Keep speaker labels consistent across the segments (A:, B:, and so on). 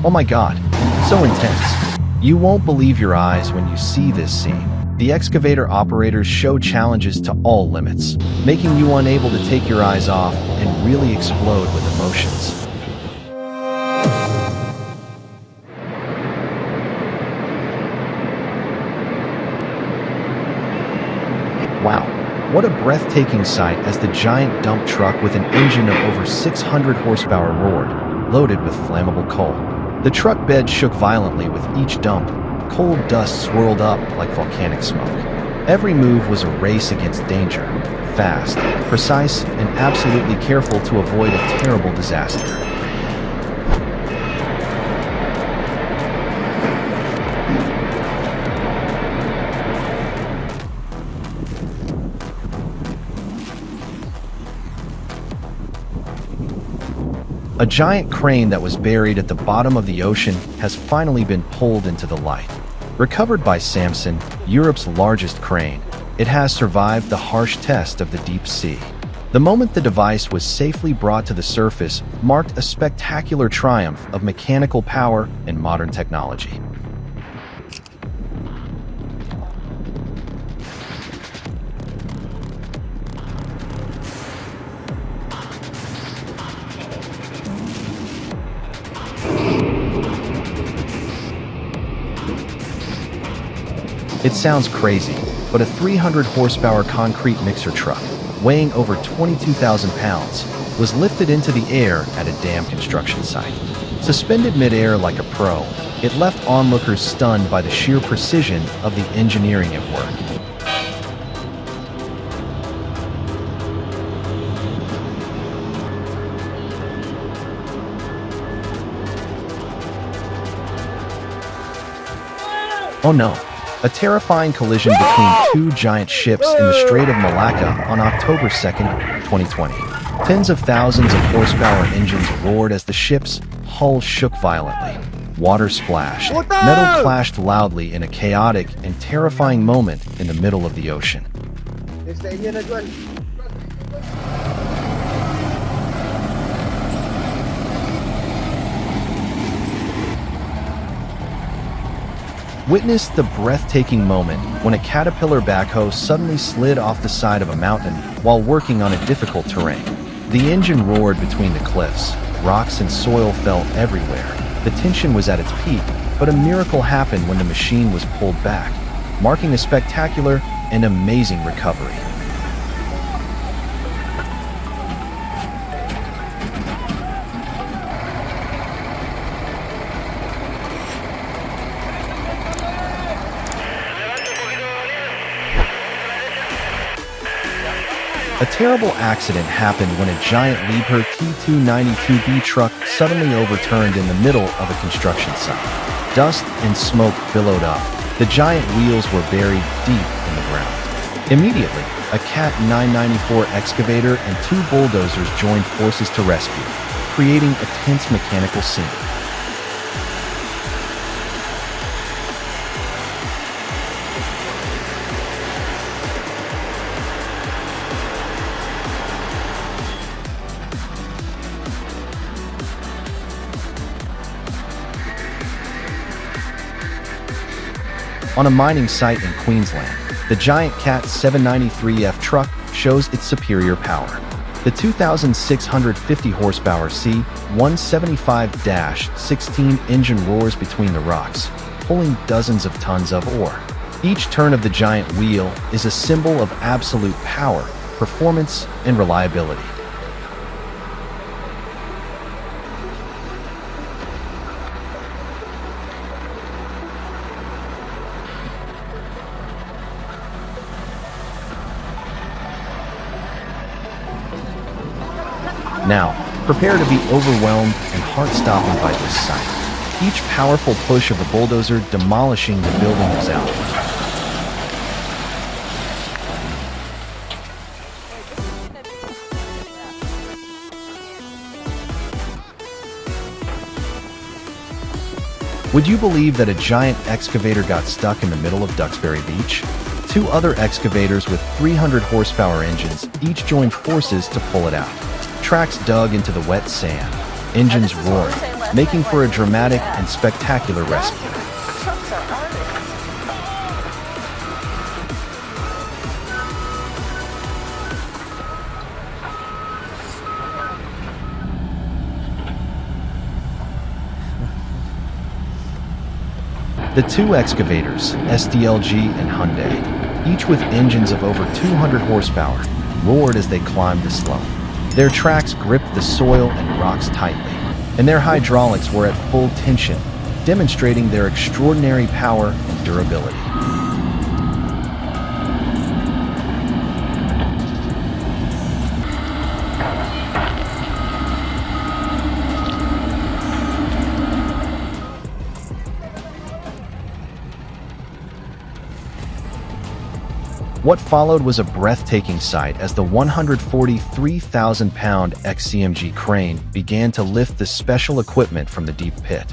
A: Oh my god, so intense. You won't believe your eyes when you see this scene. The excavator operators show challenges to all limits, making you unable to take your eyes off and really explode with emotions. Wow, what a breathtaking sight as the giant dump truck with an engine of over 600 horsepower roared, loaded with flammable coal. The truck bed shook violently with each dump. Cold dust swirled up like volcanic smoke. Every move was a race against danger, fast, precise, and absolutely careful to avoid a terrible disaster. A giant crane that was buried at the bottom of the ocean has finally been pulled into the light. Recovered by Samson, Europe's largest crane, it has survived the harsh test of the deep sea. The moment the device was safely brought to the surface marked a spectacular triumph of mechanical power and modern technology. It sounds crazy, but a 300 horsepower concrete mixer truck, weighing over 22,000 pounds, was lifted into the air at a dam construction site. Suspended mid-air like a pro, it left onlookers stunned by the sheer precision of the engineering at work. Oh no. A terrifying collision between two giant ships in the Strait of Malacca on October 2nd, 2020. Tens of thousands of horsepower engines roared as the ship's hull shook violently. Water splashed, metal clashed loudly in a chaotic and terrifying moment in the middle of the ocean. Witness the breathtaking moment when a Caterpillar backhoe suddenly slid off the side of a mountain while working on a difficult terrain. The engine roared between the cliffs, rocks and soil fell everywhere. The tension was at its peak, but a miracle happened when the machine was pulled back, marking a spectacular and amazing recovery. A terrible accident happened when a giant Liebherr T292B truck suddenly overturned in the middle of a construction site. Dust and smoke billowed up. The giant wheels were buried deep in the ground. Immediately, a Cat 994 excavator and two bulldozers joined forces to rescue, creating a tense mechanical scene. On a mining site in Queensland, the giant Cat 793F truck shows its superior power. The 2,650 horsepower C-175-16 engine roars between the rocks, pulling dozens of tons of ore. Each turn of the giant wheel is a symbol of absolute power, performance, and reliability. Now, prepare to be overwhelmed and heart-stopping by this sight. Each powerful push of the bulldozer demolishing the building is out. Would you believe that a giant excavator got stuck in the middle of Duxbury Beach? Two other excavators with 300 horsepower engines each joined forces to pull it out. Tracks dug into the wet sand, engines roaring, making for a dramatic and spectacular rescue. The two excavators, SDLG and Hyundai, each with engines of over 200 horsepower, roared as they climbed the slope. Their tracks gripped the soil and rocks tightly, and their hydraulics were at full tension, demonstrating their extraordinary power and durability. What followed was a breathtaking sight as the 143,000-pound XCMG crane began to lift the special equipment from the deep pit.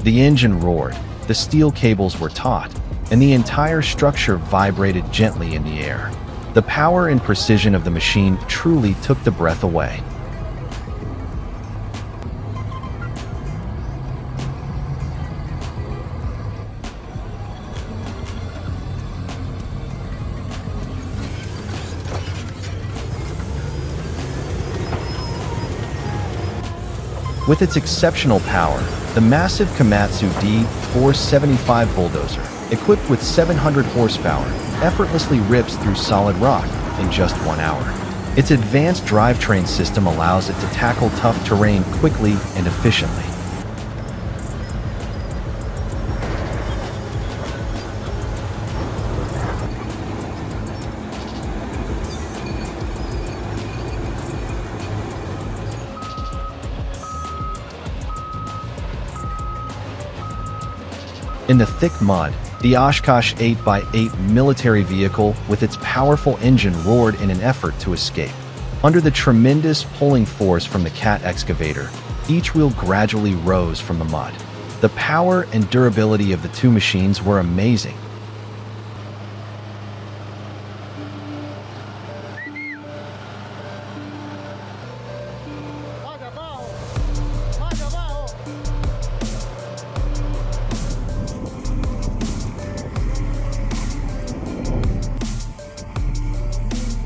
A: The engine roared, the steel cables were taut, and the entire structure vibrated gently in the air. The power and precision of the machine truly took the breath away. With its exceptional power, the massive Komatsu D475 bulldozer, equipped with 700 horsepower, effortlessly rips through solid rock in just 1 hour. Its advanced drivetrain system allows it to tackle tough terrain quickly and efficiently. In the thick mud, the Oshkosh 8x8 military vehicle with its powerful engine roared in an effort to escape. Under the tremendous pulling force from the Cat excavator, each wheel gradually rose from the mud. The power and durability of the two machines were amazing.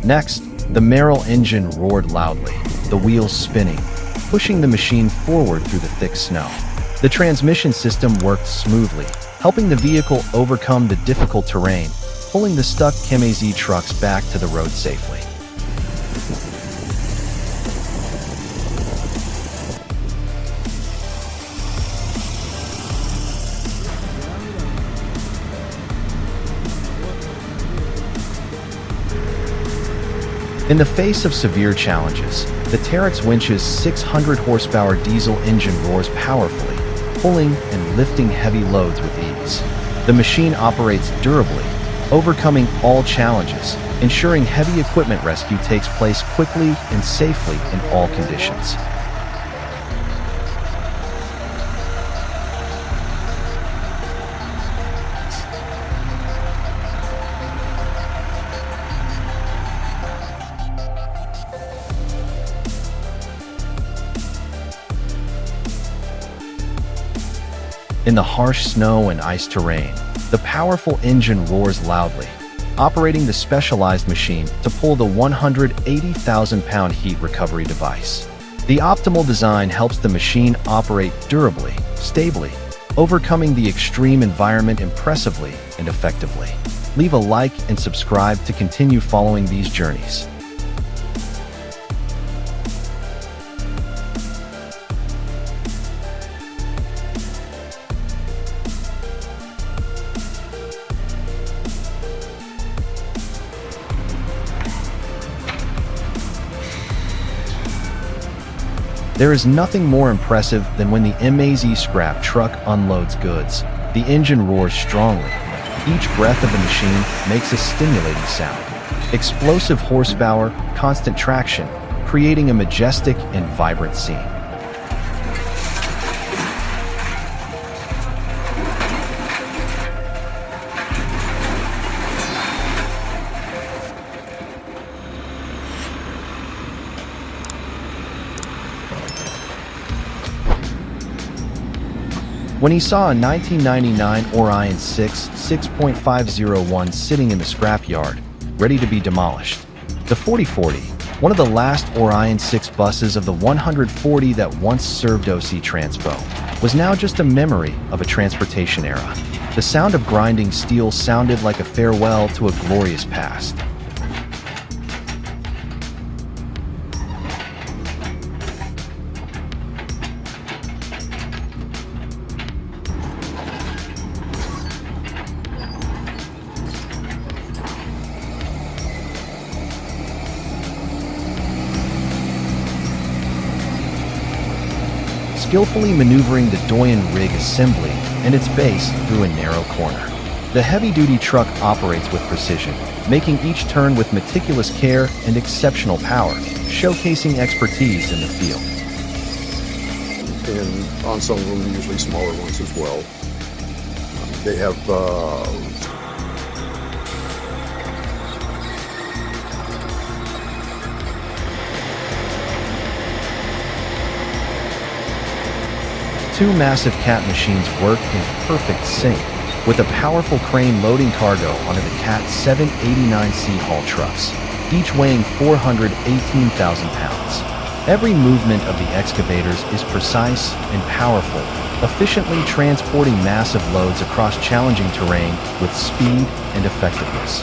A: Next, the Merrill engine roared loudly, the wheels spinning, pushing the machine forward through the thick snow. The transmission system worked smoothly, helping the vehicle overcome the difficult terrain, pulling the stuck KMAZ trucks back to the road safely. In the face of severe challenges, the Terex winch's 600 horsepower diesel engine roars powerfully, pulling and lifting heavy loads with ease. The machine operates durably, overcoming all challenges, ensuring heavy equipment rescue takes place quickly and safely in all conditions. In the harsh snow and ice terrain, the powerful engine roars loudly, operating the specialized machine to pull the 180,000-pound heat recovery device. The optimal design helps the machine operate durably, stably, overcoming the extreme environment impressively and effectively. Leave a like and subscribe to continue following these journeys. There is nothing more impressive than when the MAZ scrap truck unloads goods. The engine roars strongly. Each breath of the machine makes a stimulating sound. Explosive horsepower, constant traction, creating a majestic and vibrant scene. When he saw a 1999 Orion 6 6.501 sitting in the scrapyard, ready to be demolished. The 4040, one of the last Orion 6 buses of the 140 that once served OC Transpo, was now just a memory of a transportation era. The sound of grinding steel sounded like a farewell to a glorious past. Skillfully maneuvering the Doyen rig assembly and its base through a narrow corner. The heavy-duty truck operates with precision, making each turn with meticulous care and exceptional power, showcasing expertise in the field.
B: And on some of them, usually smaller ones as well. They have
A: Two massive Cat machines work in perfect sync, with a powerful crane loading cargo onto the Cat 789C haul trucks, each weighing 418,000 pounds. Every movement of the excavators is precise and powerful, efficiently transporting massive loads across challenging terrain with speed and effectiveness.